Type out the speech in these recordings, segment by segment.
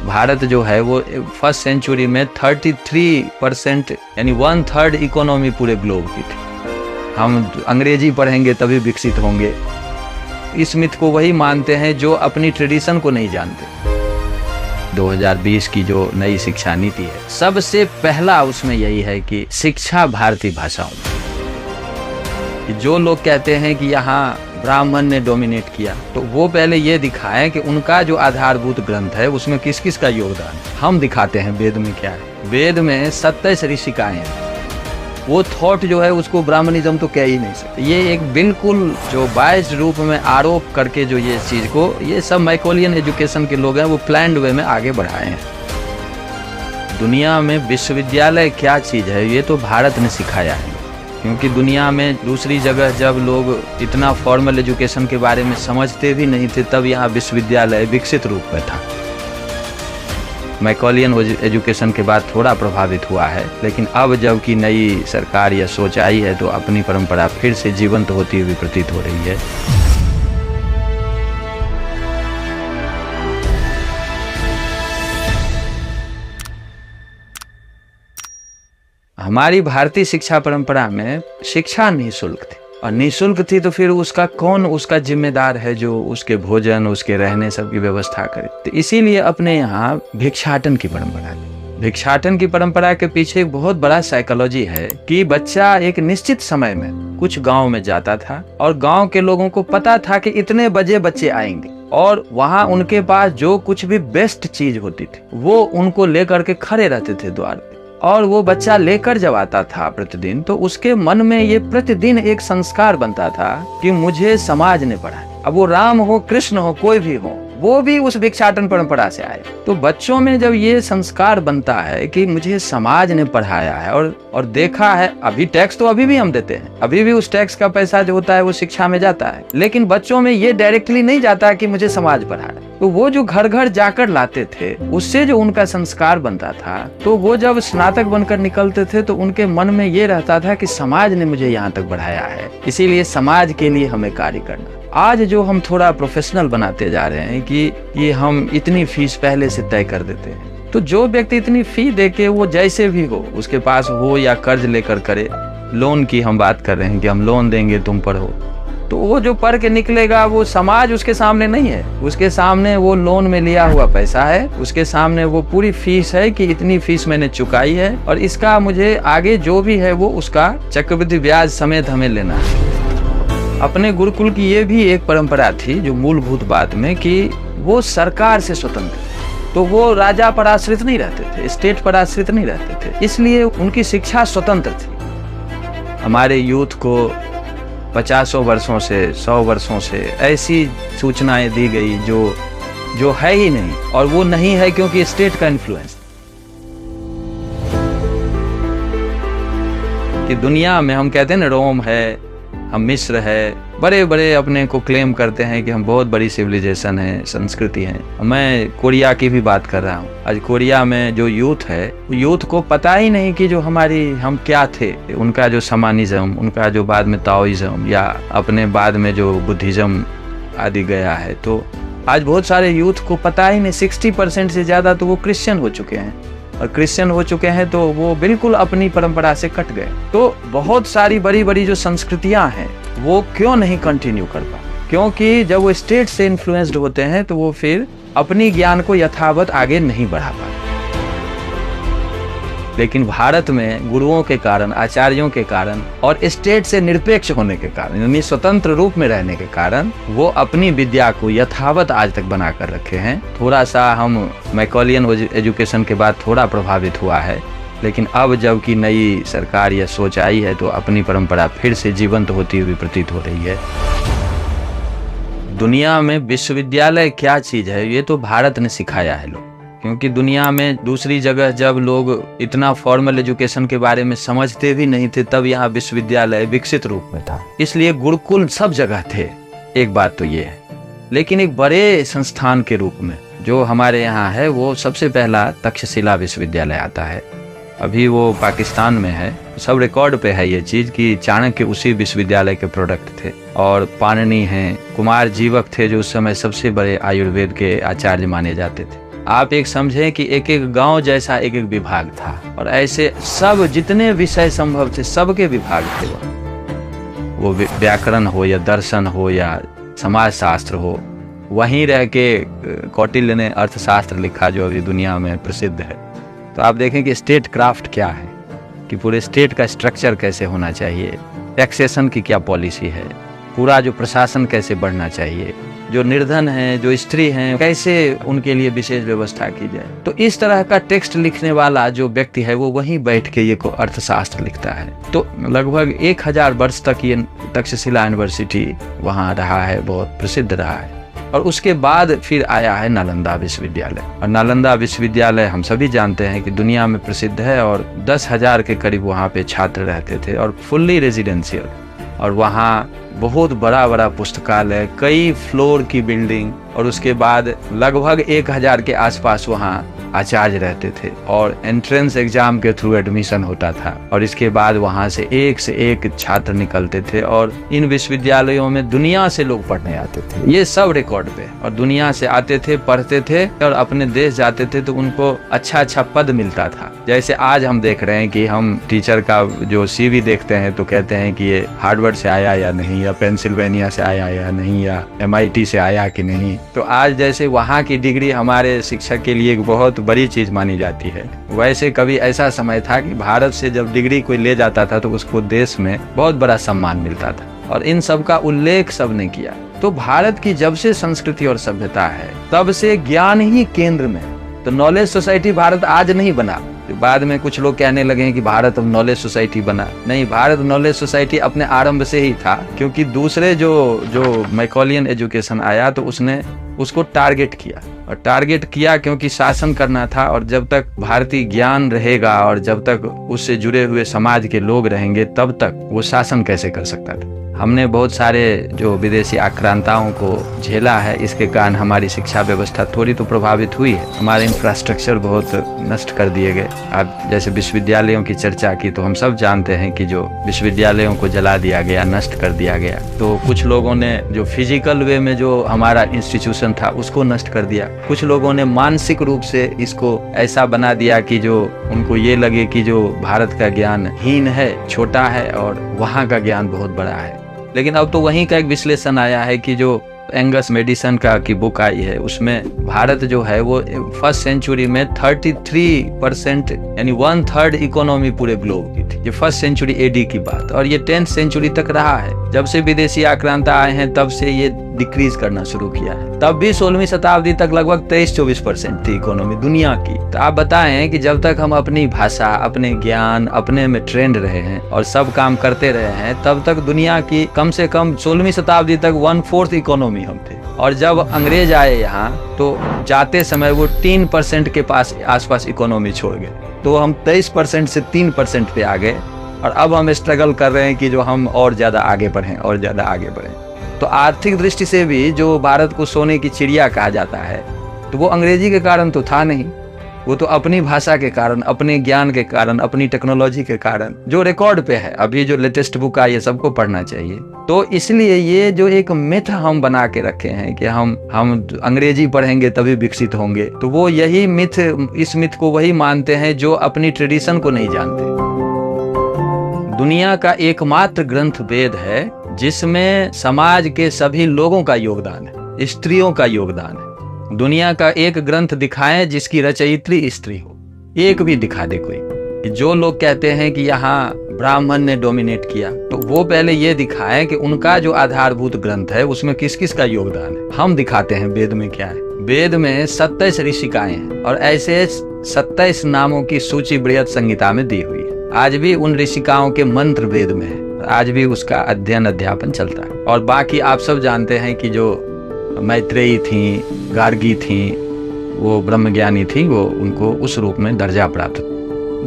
भारत जो है वो फर्स्ट सेंचुरी में 33% यानी 1/3 इकोनॉमी पूरे ग्लोब की थी। हम अंग्रेजी पढ़ेंगे तभी विकसित होंगे, इस मिथ को वही मानते हैं जो अपनी ट्रेडिशन को नहीं जानते। 2020 की जो नई शिक्षा नीति है, सबसे पहला उसमें यही है कि शिक्षा भारतीय भाषाओं में। जो लोग कहते हैं कि यहाँ ब्राह्मण ने डोमिनेट किया, तो वो पहले ये दिखाएं कि उनका जो आधारभूत ग्रंथ है उसमें किस किस का योगदान है। हम दिखाते हैं वेद में क्या है। वेद में 27 ऋषिकाएं हैं। वो थॉट जो है उसको ब्राह्मणिज्म तो कह ही नहीं सकते। ये एक बिल्कुल जो बायस्ड रूप में आरोप करके जो ये चीज को, ये सब मैकोलियन एजुकेशन के लोग हैं, वो प्लान्ड वे में आगे बढ़ाए हैं। दुनिया में विश्वविद्यालय क्या चीज है ये तो भारत ने सिखाया है, क्योंकि दुनिया में दूसरी जगह जब लोग इतना फॉर्मल एजुकेशन के बारे में समझते भी नहीं थे, तब यहाँ विश्वविद्यालय विकसित रूप में था। मैकोलियन एजुकेशन के बाद थोड़ा प्रभावित हुआ है, लेकिन अब जब की नई सरकार या सोच आई है तो अपनी परंपरा फिर से जीवंत होती हुई प्रतीत हो रही है। हमारी भारतीय शिक्षा परंपरा में शिक्षा निःशुल्क थी, और निःशुल्क थी तो फिर उसका कौन उसका जिम्मेदार है जो उसके भोजन, उसके रहने सब की व्यवस्था करे। तो इसीलिए अपने यहाँ भिक्षाटन की परंपरा है। भिक्षाटन की परंपरा के पीछे एक बहुत बड़ा साइकोलॉजी है कि बच्चा एक निश्चित समय में कुछ गांव में जाता था और गांव के लोगों को पता था कि इतने बजे बच्चे आएंगे, और वहां उनके पास जो कुछ भी बेस्ट चीज होती थी वो उनको लेकर के खड़े रहते थे द्वार पे। और वो बच्चा लेकर जब आता था प्रतिदिन, तो उसके मन में ये प्रतिदिन एक संस्कार बनता था कि मुझे समाज ने पढ़ाया। अब वो राम हो, कृष्ण हो, कोई भी हो, वो भी उस भिक्षाटन परंपरा से आए। तो बच्चों में जब ये संस्कार बनता है कि मुझे समाज ने पढ़ाया है, और देखा है, अभी टैक्स तो अभी भी हम देते हैं, अभी भी उस टैक्स का पैसा जो होता है वो शिक्षा में जाता है, लेकिन बच्चों में ये डायरेक्टली नहीं जाता कि मुझे समाज पढ़ाया। तो वो जो घर घर जाकर लाते थे, उससे जो उनका संस्कार बनता था, तो वो जब स्नातक बनकर निकलते थे तो उनके मन में ये रहता था कि समाज ने मुझे यहाँ तक बढ़ाया है, इसीलिए समाज के लिए हमें कार्य करना। आज जो हम थोड़ा प्रोफेशनल बनाते जा रहे हैं कि हम इतनी फीस पहले से तय कर देते हैं, तो जो व्यक्ति इतनी फी दे के वो जैसे भी हो, उसके पास हो या कर्ज लेकर करे, लोन की हम बात कर रहे हैं कि हम लोन देंगे तुम पढ़ो, तो वो जो पढ़ के निकलेगा वो समाज उसके सामने नहीं है, उसके सामने वो लोन में लिया हुआ पैसा है, उसके सामने वो पूरी फीस है कि इतनी फीस मैंने चुकाई है और इसका मुझे आगे जो भी है वो उसका चक्रवृद्धि ब्याज समेत हमें लेना है। अपने गुरुकुल की ये भी एक परंपरा थी जो मूलभूत बात में कि वो सरकार से स्वतंत्र, तो वो राजा पर आश्रित नहीं रहते थे, स्टेट पर आश्रित नहीं रहते थे, इसलिए उनकी शिक्षा स्वतंत्र थी। हमारे यूथ को 50 वर्षों से 100 वर्षों से ऐसी सूचनाएं दी गई जो है ही नहीं, और वो नहीं है क्योंकि स्टेट का इन्फ्लुएंस। कि दुनिया में हम कहते हैं ना, रोम है, हम मिस्र है, बड़े बड़े अपने को क्लेम करते हैं कि हम बहुत बड़ी सिविलाइजेशन है, संस्कृति है। मैं कोरिया की भी बात कर रहा हूँ। आज कोरिया में जो यूथ है, यूथ को पता ही नहीं कि जो हम क्या थे। उनका जो शमानिज्म, उनका जो बाद में ताओइज्म या अपने बाद में जो बुद्धिज्म आदि गया है, तो आज बहुत सारे यूथ को पता ही नहीं। 60% से ज्यादा तो वो क्रिश्चियन हो चुके हैं, और क्रिश्चियन हो चुके हैं तो वो बिल्कुल अपनी परंपरा से कट गए। तो बहुत सारी बड़ी बड़ी जो संस्कृतियां हैं वो क्यों नहीं कंटिन्यू कर पा, क्योंकि जब वो स्टेट से इन्फ्लुएंस्ड होते हैं तो वो फिर अपनी ज्ञान को यथावत आगे नहीं बढ़ा पाते। लेकिन भारत में गुरुओं के कारण, आचार्यों के कारण और स्टेट से निरपेक्ष होने के कारण, यानी स्वतंत्र रूप में रहने के कारण, वो अपनी विद्या को यथावत आज तक बना कर रखे हैं। थोड़ा सा हम मैकोलियन एजुकेशन के बाद थोड़ा प्रभावित हुआ है, लेकिन अब जब की नई सरकार या सोच आई है तो अपनी परंपरा फिर से जीवंत होती हुई प्रतीत हो रही है। दुनिया में विश्वविद्यालय क्या चीज है ये तो भारत ने सिखाया है लोग, क्योंकि दुनिया में दूसरी जगह जब लोग इतना फॉर्मल एजुकेशन के बारे में समझते भी नहीं थे, तब यहाँ विश्वविद्यालय विकसित रूप में था, इसलिए गुरुकुल सब जगह थे। एक बात तो ये है, लेकिन एक बड़े संस्थान के रूप में जो हमारे यहाँ है वो सबसे पहला तक्षशिला विश्वविद्यालय आता है। अभी वो पाकिस्तान में है, सब रिकॉर्ड पे है ये चीज कि चाणक्य उसी विश्वविद्यालय के प्रोडक्ट थे, और पाणिनि हैं, कुमार जीवक थे जो उस समय सबसे बड़े आयुर्वेद के आचार्य माने जाते थे। आप एक समझें कि एक एक गांव जैसा एक एक विभाग था, और ऐसे सब जितने विषय संभव थे सबके विभाग थे। वो व्याकरण हो या दर्शन हो या समाज शास्त्र हो, वहीं रह के कौटिल्य ने अर्थशास्त्र लिखा जो अभी दुनिया में प्रसिद्ध है। तो आप देखें कि स्टेट क्राफ्ट क्या है, कि पूरे स्टेट का स्ट्रक्चर कैसे होना चाहिए, टैक्सेशन की क्या पॉलिसी है, पूरा जो प्रशासन कैसे बढ़ना चाहिए, जो निर्धन हैं, जो स्त्री हैं, कैसे उनके लिए विशेष व्यवस्था की जाए। तो इस तरह का टेक्स्ट लिखने वाला जो व्यक्ति है वो वहीं बैठ के ये अर्थशास्त्र लिखता है। तो लगभग 1000 वर्ष तक ये तक्षशिला यूनिवर्सिटी वहाँ रहा है, बहुत प्रसिद्ध रहा है। और उसके बाद फिर आया है नालंदा विश्वविद्यालय, और नालंदा विश्वविद्यालय हम सभी जानते हैं कि दुनिया में प्रसिद्ध है, और 10,000 के करीब वहाँ पे छात्र रहते थे, और फुल्ली रेजिडेंशियल। और वहाँ बहुत बड़ा बड़ा पुस्तकालय, कई फ्लोर की बिल्डिंग, और उसके बाद लगभग 1000 के आसपास वहाँ आचार्य रहते थे, और एंट्रेंस एग्जाम के थ्रू एडमिशन होता था, और इसके बाद वहाँ से एक छात्र निकलते थे, और इन विश्वविद्यालयों में दुनिया से लोग पढ़ने आते थे। ये सब रिकॉर्ड पे, और दुनिया से आते थे, पढ़ते थे, और अपने देश जाते थे तो उनको अच्छा पद मिलता था। जैसे आज हम देख रहे हैं कि हम टीचर का जो CV देखते हैं तो कहते हैं कि ये हार्वर्ड से आया या नहीं, या पेंसिल्वेनिया से आया या नहीं, या MIT से आया कि नहीं। तो आज जैसे वहाँ की डिग्री हमारे शिक्षक के लिए एक बहुत बड़ी चीज मानी जाती है, वैसे कभी ऐसा समय था कि भारत से जब डिग्री कोई ले जाता था तो उसको देश में बहुत बड़ा सम्मान मिलता था, और इन सब का उल्लेख सबने किया। तो भारत की जब से संस्कृति और सभ्यता है तब से ज्ञान ही केंद्र में। तो नॉलेज सोसाइटी भारत आज नहीं बना, बाद में कुछ लोग कहने लगे हैं कि भारत अब नॉलेज सोसाइटी बना। नहीं, भारत नॉलेज सोसाइटी अपने आरंभ से ही था, क्योंकि दूसरे जो मैकॉलियन एजुकेशन आया तो उसने उसको टारगेट किया, और टारगेट किया क्योंकि शासन करना था, और जब तक भारतीय ज्ञान रहेगा और जब तक उससे जुड़े हुए समाज के लोग रहेंगे तब तक वो शासन कैसे कर सकता था। हमने बहुत सारे जो विदेशी आक्रांताओं को झेला है, इसके कारण हमारी शिक्षा व्यवस्था थोड़ी तो प्रभावित हुई है, हमारे इंफ्रास्ट्रक्चर बहुत नष्ट कर दिए गए। अब जैसे विश्वविद्यालयों की चर्चा की तो हम सब जानते हैं कि जो विश्वविद्यालयों को जला दिया गया, नष्ट कर दिया गया। तो कुछ लोगों ने जो फिजिकल वे में जो हमारा इंस्टीट्यूशन था उसको नष्ट कर दिया, कुछ लोगों ने मानसिक रूप से इसको ऐसा बना दिया कि जो उनको ये लगे कि जो भारत का ज्ञान हीन है, छोटा है, और वहाँ का ज्ञान बहुत बड़ा है। लेकिन अब तो वहीं का एक विश्लेषण आया है कि जो एंगस मेडिसन का की बुक आई है, उसमें भारत जो है वो फर्स्ट सेंचुरी में 33% यानी 1/3 इकोनॉमी पूरे ग्लोब की थी। ये फर्स्ट सेंचुरी AD की बात, और ये 10th सेंचुरी तक रहा है। जब से विदेशी आक्रांता आए हैं तब से ये डिक्रीज करना शुरू किया है। तब भी 16वीं शताब्दी तक लगभग 23-24% थी इकोनॉमी दुनिया की। तो आप बताएं कि जब तक हम अपनी भाषा, अपने ज्ञान, अपने में ट्रेंड रहे हैं और सब काम करते रहे हैं, तब तक दुनिया की कम से कम 16वीं शताब्दी तक 1/4 इकोनॉमी हम थे। और जब अंग्रेज आए यहाँ तो जाते समय वो 3% के आसपास इकोनॉमी छोड़ गए, तो हम 23% से 3% पे आ गए, और अब हम स्ट्रगल कर रहे हैं कि जो हम और ज्यादा आगे बढ़ें और ज्यादा आगे बढ़ें। तो आर्थिक दृष्टि से भी जो भारत को सोने की चिड़िया कहा जाता है, तो वो अंग्रेजी के कारण तो था नहीं, वो तो अपनी भाषा के कारण, अपने ज्ञान के कारण, अपनी टेक्नोलॉजी के कारण, जो रिकॉर्ड पे है। अभी जो लेटेस्ट बुक आई है सबको पढ़ना चाहिए। तो इसलिए ये जो एक मिथ हम बना के रखे हैं कि हम अंग्रेजी पढ़ेंगे तभी विकसित होंगे, तो वो यही मिथ, इस मिथ को वही मानते हैं जो अपनी ट्रेडिशन को नहीं जानते। दुनिया का एकमात्र ग्रंथ वेद है जिसमें समाज के सभी लोगों का योगदान है, स्त्रियों का योगदान है। दुनिया का एक ग्रंथ दिखाएं जिसकी रचयित्री स्त्री हो, एक भी दिखा दे कोई। जो लोग कहते हैं कि यहाँ ब्राह्मण ने डोमिनेट किया, तो वो पहले ये दिखाएं कि उनका जो आधारभूत ग्रंथ है उसमें किस किस का योगदान है। हम दिखाते हैं वेद में क्या है। वेद में 27 ऋषिकाएं हैं, और ऐसे 27 नामों की सूची बृहद संहिता में दी हुई है। आज भी उन ऋषिकाओं के मंत्र वेद में है, आज भी उसका अध्ययन अध्यापन चलता है। और बाकी आप सब जानते हैं कि जो मैत्रेयी थी, गार्गी थी, वो ब्रह्मज्ञानी थी, वो उनको उस रूप में दर्जा प्राप्त।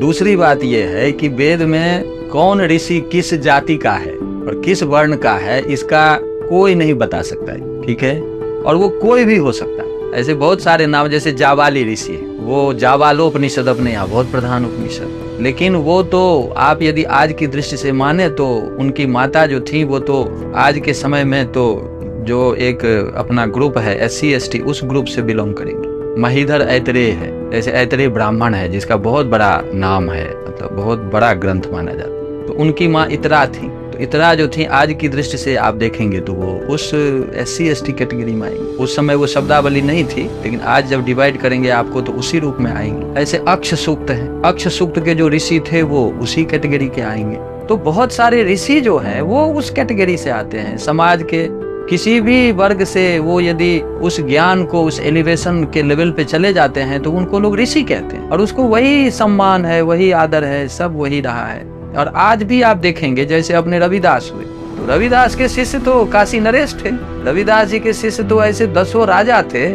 दूसरी बात यह है कि वेद में कौन ऋषि किस जाति का है और किस वर्ण का है, इसका कोई नहीं बता सकता है, ठीक है। और वो कोई भी हो सकता है। ऐसे बहुत सारे नाम, जैसे जाबाली ऋषि, वो जाबालोपनिषद अपने यहाँ बहुत प्रधान उपनिषद, लेकिन वो तो आप यदि आज की दृष्टि से माने तो उनकी माता जो थी वो तो आज के समय में तो जो एक अपना ग्रुप है SC ST, उस ग्रुप से बिलोंग करेंगे। महीधर ऐतरेय है, जैसे ऐतरेय ब्राह्मण है जिसका बहुत बड़ा नाम है, मतलब बहुत बड़ा ग्रंथ माना जाता है। तो उनकी माँ इतरा थी, तो इतरा जो थी आज की दृष्टि से आप देखेंगे तो वो उस SC/ST कैटेगरी में आएंगे। उस समय वो शब्दावली नहीं थी, लेकिन आज जब डिवाइड करेंगे आपको तो उसी रूप में आएंगे। ऐसे अक्ष सूक्त है, अक्ष सूक्त के जो ऋषि थे वो उसी कैटेगरी के आएंगे। तो बहुत सारे ऋषि जो हैं वो उस कैटेगरी से आते हैं। समाज के किसी भी वर्ग से वो यदि उस ज्ञान को उस एलिवेशन के लेवल पे चले जाते हैं तो उनको लोग ऋषि कहते हैं, और उसको वही सम्मान है, वही आदर है, सब वही रहा है। और आज भी आप देखेंगे जैसे अपने रविदास हुए, तो रविदास के शिष्य तो काशी नरेश थे, रविदास जी के शिष्य तो ऐसे 10 राजा थे,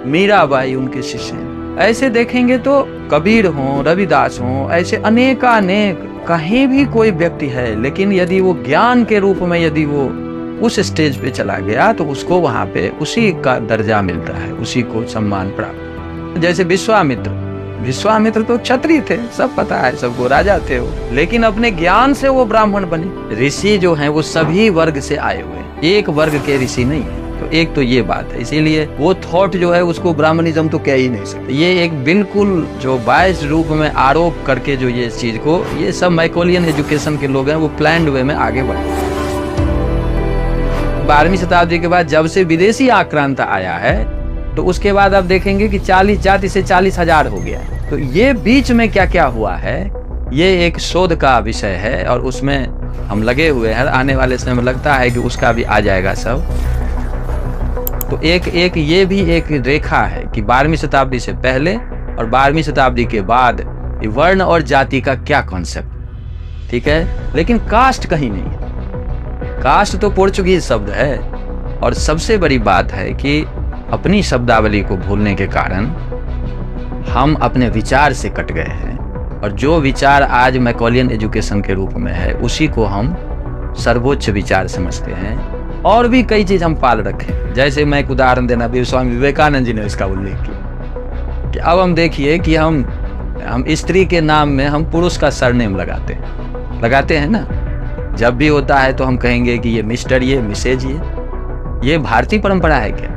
मीराबाई उनके शिष्य। ऐसे देखेंगे तो कबीर हों, रविदास हों, ऐसे अनेकानेक कहीं भी कोई व्यक्ति है, लेकिन यदि वो ज्ञान के रूप में यदि वो उस स्टेज पे चला गया तो उसको वहां पे उसी का दर्जा मिलता है, उसी को सम्मान प्राप्त। जैसे विश्वामित्र तो क्षत्रिय थे, सब पता है सबको, राजा थे वो, लेकिन अपने ज्ञान से वो ब्राह्मण बने। ऋषि जो हैं वो सभी वर्ग से आए हुए हैं, एक वर्ग के ऋषि नहीं है। तो एक तो ये बात है, इसीलिए वो थॉट जो है उसको ब्राह्मणिज्म तो कह ही नहीं सकते। ये एक बिल्कुल जो बायस्ड रूप में आरोप करके जो ये चीज को, ये सब मैकोलियन एजुकेशन के लोग हैं, वो प्लान्ड वे में आगे बढ़े। 12वीं शताब्दी के बाद जब से विदेशी आक्रांता आया है तो उसके बाद आप देखेंगे कि 40 जाति से 40,000 हो गया। तो ये बीच में क्या क्या हुआ है, ये एक शोध का विषय है और उसमें हम लगे हुए हैं। आने वाले समय में लगता है कि उसका भी आ जाएगा सब। तो एक ये भी एक रेखा है कि 12वीं शताब्दी से पहले और 12वीं शताब्दी के बाद वर्ण और जाति का क्या कॉन्सेप्ट, ठीक है, लेकिन कास्ट कहीं नहीं है। कास्ट तो पोर्चुगीज शब्द है, और सबसे बड़ी बात है कि अपनी शब्दावली को भूलने के कारण हम अपने विचार से कट गए हैं, और जो विचार आज मैकोलियन एजुकेशन के रूप में है उसी को हम सर्वोच्च विचार समझते हैं। और भी कई चीज हम पाल रखे, जैसे मैं एक उदाहरण देना, स्वामी विवेकानंद जी ने इसका उल्लेख किया कि अब हम देखिए कि हम स्त्री के नाम में हम पुरुष का सरनेम लगाते हैं ना। जब भी होता है तो हम कहेंगे कि ये मिस्टर, ये मिसेज, ये भारतीय परंपरा है क्या?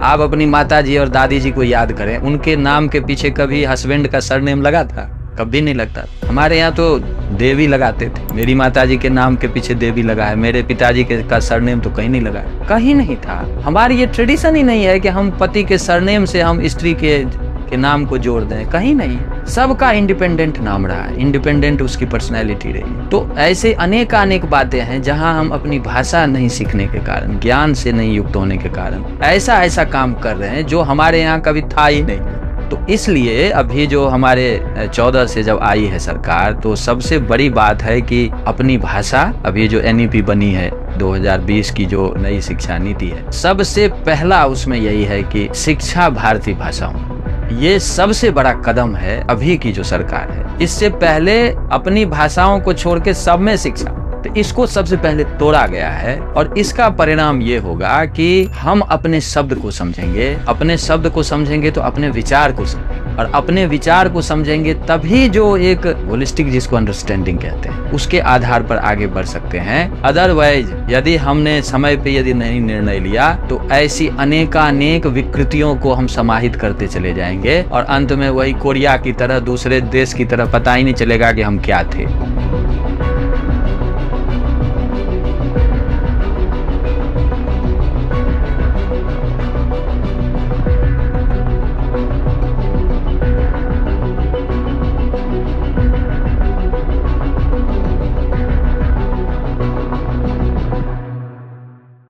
आप अपनी माता जी और दादी जी को याद करें, उनके नाम के पीछे कभी हस्बैंड का सरनेम लगा था? कभी नहीं लगता। हमारे यहाँ तो देवी लगाते थे, मेरी माता जी के नाम के पीछे देवी लगा है, मेरे पिताजी का सरनेम तो कहीं नहीं लगा, कहीं नहीं था। हमारी ये ट्रेडिशन ही नहीं है कि हम पति के सरनेम से हम स्त्री के नाम को जोड़ दें, कहीं नहीं। सबका इंडिपेंडेंट नाम रहा है, इंडिपेंडेंट उसकी पर्सनैलिटी रही। तो ऐसे अनेक बातें हैं जहां हम अपनी भाषा नहीं सीखने के कारण, ज्ञान से नहीं युक्त होने के कारण ऐसा काम कर रहे हैं जो हमारे यहाँ कभी था ही नहीं। तो इसलिए अभी जो हमारे 14 से जब आई है सरकार, तो सबसे बड़ी बात है कि अपनी भाषा, अभी जो NEP बनी है 2020 की जो नई शिक्षा नीति है, सबसे पहला उसमें यही है कि शिक्षा भारतीय भाषाओं, ये सबसे बड़ा कदम है अभी की जो सरकार है। इससे पहले अपनी भाषाओं को छोड़ के सब में शिक्षा, तो इसको सबसे पहले तोड़ा गया है। और इसका परिणाम ये होगा कि हम अपने शब्द को समझेंगे, अपने शब्द को समझेंगे तो अपने विचार को समझेंगे, और अपने विचार को समझेंगे तभी जो एक होलिस्टिक, जिसको अंडरस्टैंडिंग कहते हैं, उसके आधार पर आगे बढ़ सकते हैं। अदरवाइज यदि हमने समय पे यदि नहीं निर्णय लिया तो ऐसी अनेकानेक विकृतियों को हम समाहित करते चले जाएंगे, और अंत में वही कोरिया की तरह, दूसरे देश की तरह पता ही नहीं चलेगा कि हम क्या थे।